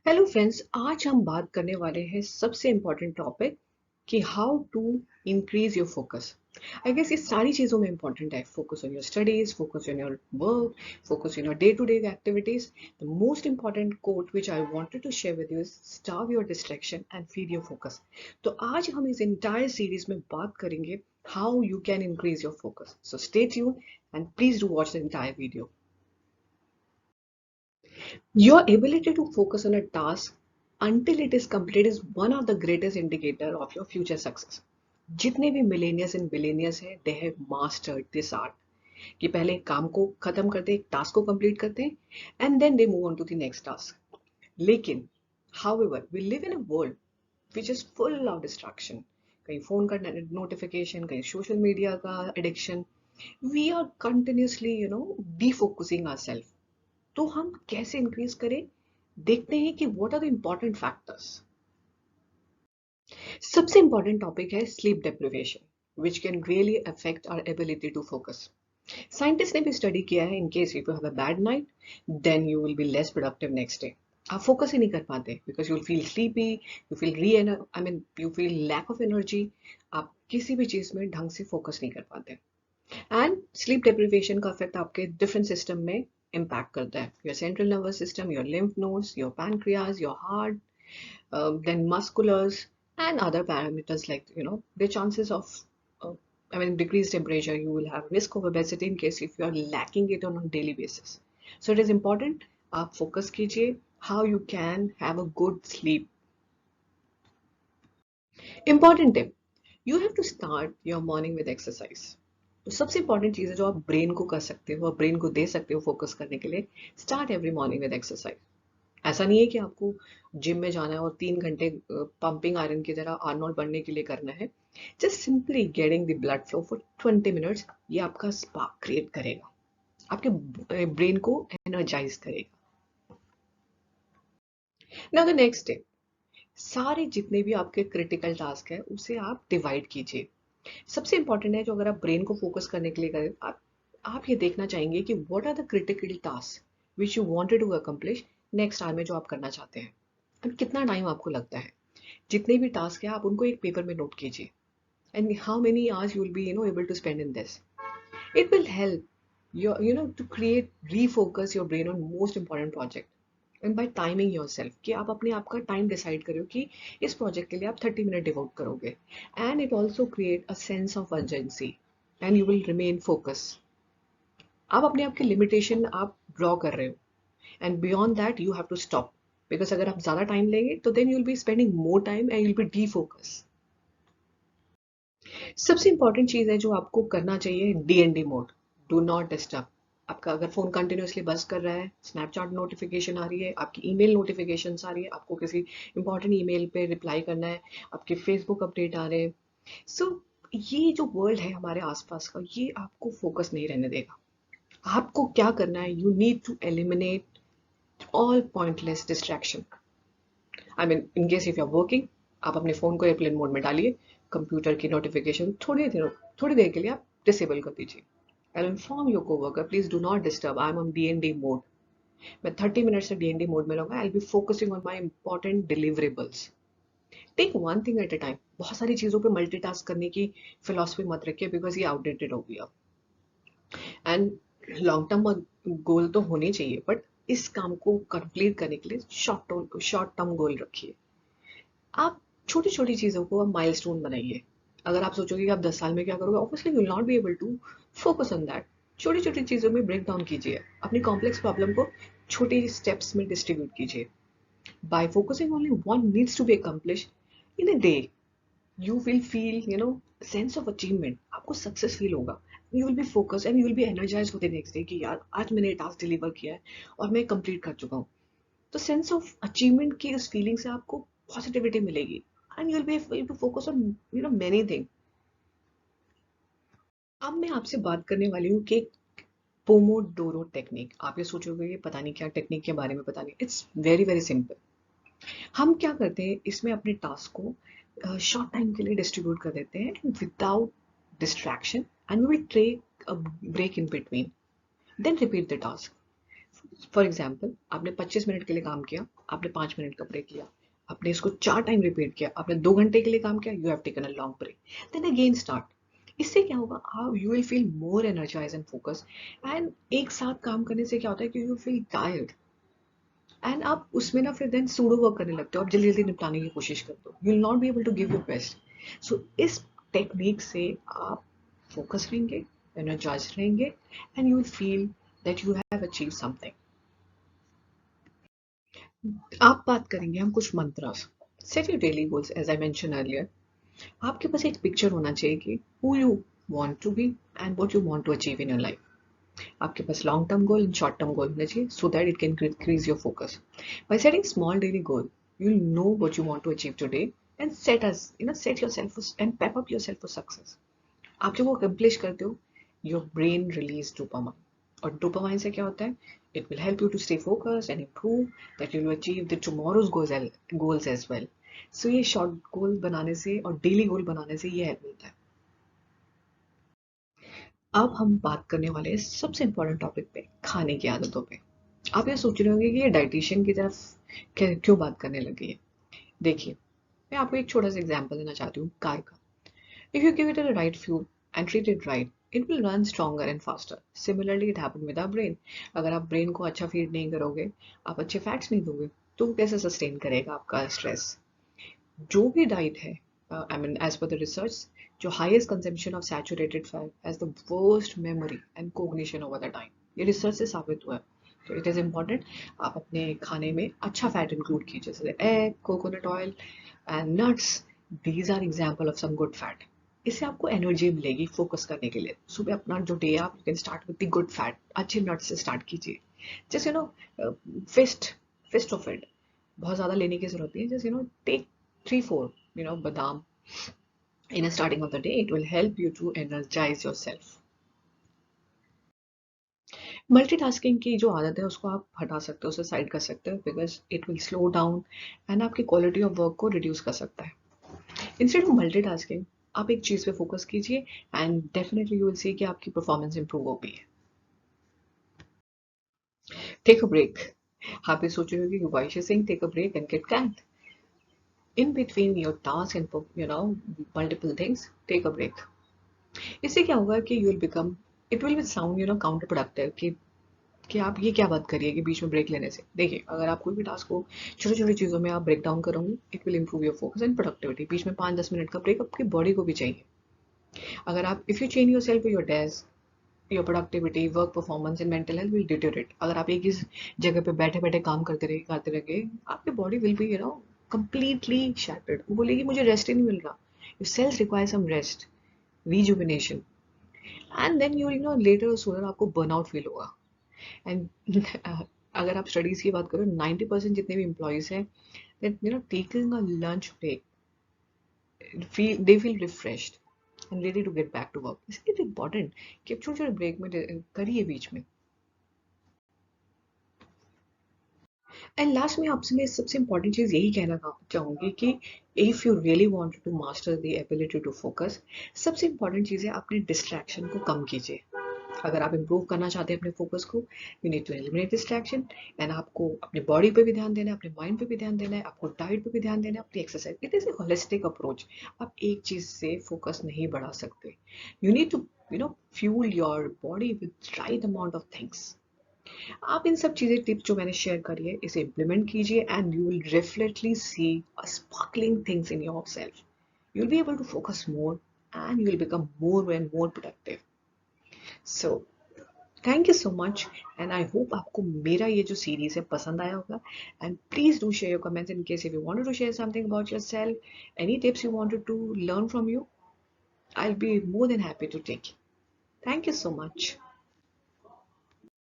Hello friends, आज हम बात करने वाले हैं सबसे इम्पोर्टेंट टॉपिक कि how to increase your focus. I guess ये सारी चीज़ों में इम्पोर्टेंट है। Focus on your studies, focus on your work, focus on your day to day activities. The most important quote which I wanted to share with you is starve your distraction and feed your focus. तो आज हम इस entire series में बात करेंगे how you can increase your focus. So stay tuned and please do watch the entire video. Your ability to focus on a task until it is complete is one of the greatest indicator of your future success. जितने भी millionaires and billionaires हैं, they have mastered this art कि पहले एक काम को खत्म करते हैं, एक टास्क को कंप्लीट करते हैं and then they move on to the next task. लेकिन however we live in a world which is full of distraction. कहीं फोन का नोटिफिकेशन, कहीं सोशल मीडिया का addiction. We are continuously defocusing our self. तो हम कैसे increase करें, देखते हैं कि what are the important factors. सबसे इंपॉर्टेंट टॉपिक है sleep deprivation which can really affect our ability to focus. Scientist ने भी स्टडी किया है, in case if you have a bad night then you will be less productive next day. आप focus ही नहीं कर पाते because you will feel sleepy, you feel you feel lack of energy. आप किसी भी चीज में ढंग से फोकस नहीं कर पाते। एंड स्लीप डेप्रिवेशन का इफेक्ट आपके डिफरेंट सिस्टम में इम्पैक्ट करता है, your central nervous system, your lymph nodes, your pancreas, your heart, then musculars and other parameters like the chances of uh, decreased temperature. You will have risk of obesity in case if you are lacking it on a daily basis. So it is important आप focus कीजिए how you can have a good sleep. Important tip, you have to start your morning with exercise. तो सबसे important चीज है जो आप brain को कर सकते हो, ब्रेन को दे सकते हो फोकस करने के लिए। Start every morning with exercise. ऐसा नहीं है कि आपको जिम में जाना है और 3 घंटे पंपिंग आयरन की तरह आर्नोल्ड बनने के लिए करना है। Just simply getting the blood flow for 20 minutes, ये आपका स्पार्क क्रिएट करेगा, आपके ब्रेन को एनर्जाइज करेगा। नाउ द नेक्स्ट डे, सारे जितने भी आपके क्रिटिकल टास्क है उसे आप डिवाइड कीजिए। सबसे इंपॉर्टेंट है जो अगर आप ब्रेन को फोकस करने के लिए करें, आप ये देखना चाहेंगे कि what are the critical task which you wanted to accomplish next hour में, जो आप करना चाहते हैं। अब कितना टाइम आपको लगता है, जितने भी टास्क है आप उनको एक पेपर में नोट कीजिए and how many hours you will be able to spend in this. It will help to create refocus your brain on most important project and by timing yourself कि आप अपने आप का टाइम डिसाइड करो कि इस project के लिए आप 30 मिनट डिवोट करोगे। And it also create a sense of urgency and you will remain focus. आप अपने आप की लिमिटेशन आप ड्रॉ कर रहे हो and beyond that you have to stop, because अगर आप ज्यादा टाइम लेंगे तो then you will be spending more time and you will be defocus. सबसे इंपॉर्टेंट चीज है जो आपको करना चाहिए, DND mode, do not disturb. आपका अगर फोन कंटिन्यूसली बज कर रहा है, स्नैपचैट नोटिफिकेशन आ रही है, आपकी ईमेल नोटिफिकेशन आ रही है, आपको किसी इंपॉर्टेंट ईमेल पे रिप्लाई करना है, आपके फेसबुक अपडेट आ रहे हैं, सो ये जो वर्ल्ड है हमारे आसपास का, ये आपको फोकस नहीं रहने देगा। आपको क्या करना है, you need to eliminate all pointless distraction. In case if you are working, आप अपने फोन को एयरप्लेन मोड में डालिए, कंप्यूटर की नोटिफिकेशन थोड़ी देर के लिए आप डिसेबल कर दीजिए। I'll inform your coworker, please do not disturb, I'm on DND mode. मैं 30 मिनट से DND मोड में रहूंगा। I'll be focusing on my important deliverables. Take one thing at a time. बहुत सारी चीजों पे मल्टीटास्क करने की फिलॉसफी मत रखिए बिकॉज ये आउटडेटेड हो गया। एंड लॉन्ग टर्म गोल तो होने चाहिए, बट इस काम को कंप्लीट करने के लिए शॉर्ट टर्म गोल रखिए। आप छोटी छोटी चीजों को आप माइलस्टोन बनाइए। अगर आप सोचोगे कि आप 10 साल में क्या करोगे, obviously you will not be able to focus on that. छोटी छोटी चीजों में ब्रेक डाउन कीजिए, अपनी कॉम्प्लेक्स प्रॉब्लम को छोटी स्टेप्स में डिस्ट्रीब्यूट कीजिए। By focusing only one needs to be accomplish in a day, you will feel sense of achievement, आपको सक्सेस फील होगा। You will be focus and you will be energize for the next day कि यार आज मैंने task deliver किया है और मैं कंप्लीट कर चुका हूँ। तो सेंस ऑफ अचीवमेंट की उस फीलिंग से आपको पॉजिटिविटी मिलेगी and you will be able to focus on many thing. अब मैं आपसे बात करने वाली हूँ कि पोमोडोरो टेक्निक। आप ये सोचोगे ये पता नहीं क्या टेक्निक के बारे में, पता नहीं, इट्स वेरी वेरी सिंपल। हम क्या करते हैं, इसमें अपने टास्क को शॉर्ट टाइम के लिए डिस्ट्रीब्यूट कर देते हैं without distraction and we will take a break in between, then repeat the task. For example, आपने 25 मिनट के लिए काम किया, आपने 5 मिनट का ब्रेक लिया, आपने इसको 4 टाइम रिपीट किया, आपने 2 घंटे के लिए काम किया, you have taken a long break, then again start. इससे क्या होगा, आप you will feel more energize and focus. And एक साथ काम करने से क्या होता है कि यू फील टायर्ड, एंड आप उसमें ना फिर देन सूडो वर्क करने लगते हो, आप जल्दी जल्दी निपटाने की कोशिश करते हो, you will not be able to give your best. So इस टेक्निक से आप फोकस रहेंगे, एनर्जाइज रहेंगे, and you will feel that you have achieve something. आप बात करेंगे हम कुछ mantras. Set your daily goals as I mention earlier. आपके पास एक पिक्चर होना चाहिए कि who you want to be and what you want to achieve in your life. आपके पास long term goal and short term goal होना चाहिए so that it can increase your focus. By setting small daily goal, you'll know what you want to achieve today and set yourself and pep up yourself for success. आप जब वो accomplish करते हो, your brain release dopamine. और dopamine से क्या होता है? It will help you to stay focused and improve that you will achieve the tomorrow's goals as well. So ये short goal बनाने से और daily goal बनाने से ये help मिलता है। अब हम बात करने वाले हैं सबसे इम्पोर्टेंट टॉपिक पे, खाने की आदतों पे। आप ये सोच रहे होंगे कि ये डाइटिशियन की तरफ क्यों बात करने लगी है। देखिए, मैं आपको एक छोटा सा एग्जांपल देना चाहती हूँ कार का। If you give it a right fuel and treat it right, it will run stronger and faster. Similarly it happen with our brain. अगर आप ब्रेन को अच्छा फीड नहीं करोगे, आप अच्छे फैट्स नहीं दोगे, तो वो कैसे सस्टेन करेगा आपका स्ट्रेस। जो भी डाइट है, I mean as per the research, जो highest consumption of saturated fat has the worst memory and cognition over the time. ये रिसर्च से साबित हुआ है। तो इट इज़ इम्पॉर्टेंट आप अपने खाने में अच्छा फैट इंक्लूड कीजिए, जैसे egg, coconut oil and nuts. These are example of some good fat. इससे आपको एनर्जी मिलेगी फोकस करने के लिए। सुबह अपना जो डे है, आप you can start with the good fat, अच्छे नट्स से स्टार्ट कीजिए। जैसे फिस्ट फिस्ट ऑफ इट, बहुत ज़्यादा लेने की जरूरत नहीं है। जैसे take 3-4 badam in a starting of the day. It will help you to energize yourself. Multitasking की जो आदत है उसको आप हटा सकते हो, उसे साइड कर सकते हो, because it will slow down and आपकी क्वालिटी ऑफ वर्क को रिड्यूस कर सकता है। इंस्टेड ऑफ मल्टीटास्किंग, आप एक चीज पे फोकस कीजिए and definitely you will see कि आपकी परफॉर्मेंस इंप्रूव होगी। Take a break. आप ये सोच रहे हो कि why she sing take a break and get can't in between your task and multiple things. Take a break. इससे क्या होगा कि you will become, it will sound counter productive कि आप ये क्या बात करिए कि बीच में ब्रेक लेने से। देखिए, अगर आप कोई भी टास्क को छोटी छोटी चीज़ों में आप ब्रेक डाउन करोगे, it will improve your focus and productivity. बीच में 5-10 मिनट का ब्रेक आपकी बॉडी को भी चाहिए। अगर आप if you change your self your desk, your productivity, work performance and mental health will deteriorate. अगर आप एक ही जगह पे बैठे बैठे काम करते रहे, आपकी body will be completely shattered। वो बोलेगी मुझे रेस्ट ही नहीं मिल रहा। Your cells require some rest, rejuvenation, and then later or sooner आपको burnout feel होगा। And अगर आप स्टडीज की बात करो, 90% जितने भी एम्प्लॉयज हैं, that taking a lunch break, they feel refreshed and ready to get back to work। इसलिए तो इम्पोर्टेंट कि आप छोटे छोटे ब्रेक में करिए बीच में। एंड लास्ट में आपसे मैं सबसे इंपॉर्टेंट चीज़ यही कहना चाहूँगी कि if you really want to master the ability to focus, सबसे इंपॉर्टेंट चीज़ है अपने डिस्ट्रैक्शन को कम कीजिए। अगर आप इम्प्रूव करना चाहते हैं अपने फोकस को, you need to eliminate distraction. And आपको अपने बॉडी पे भी ध्यान देना है, अपने माइंड पे भी ध्यान देना है, आपको डाइट पे भी ध्यान देना है, अपनी exercise. It is a holistic approach. आप एक चीज़ से फोकस नहीं बढ़ा सकते। You need to fuel your body with right amount of things. आप इन सब चीज़ें टिप्स जो मैंने शेयर करी है, इसे इम्प्लीमेंट कीजिए and you will definitely see a sparkling things in your self. You will be able to focus more and you will become more and more productive. So thank you so much and I hope आपको मेरा ये जो series है पसंद आया होगा। And please do share your comments in case if you wanted to share something about yourself, any tips you wanted to learn from you, I will be more than happy to take. Thank you so much.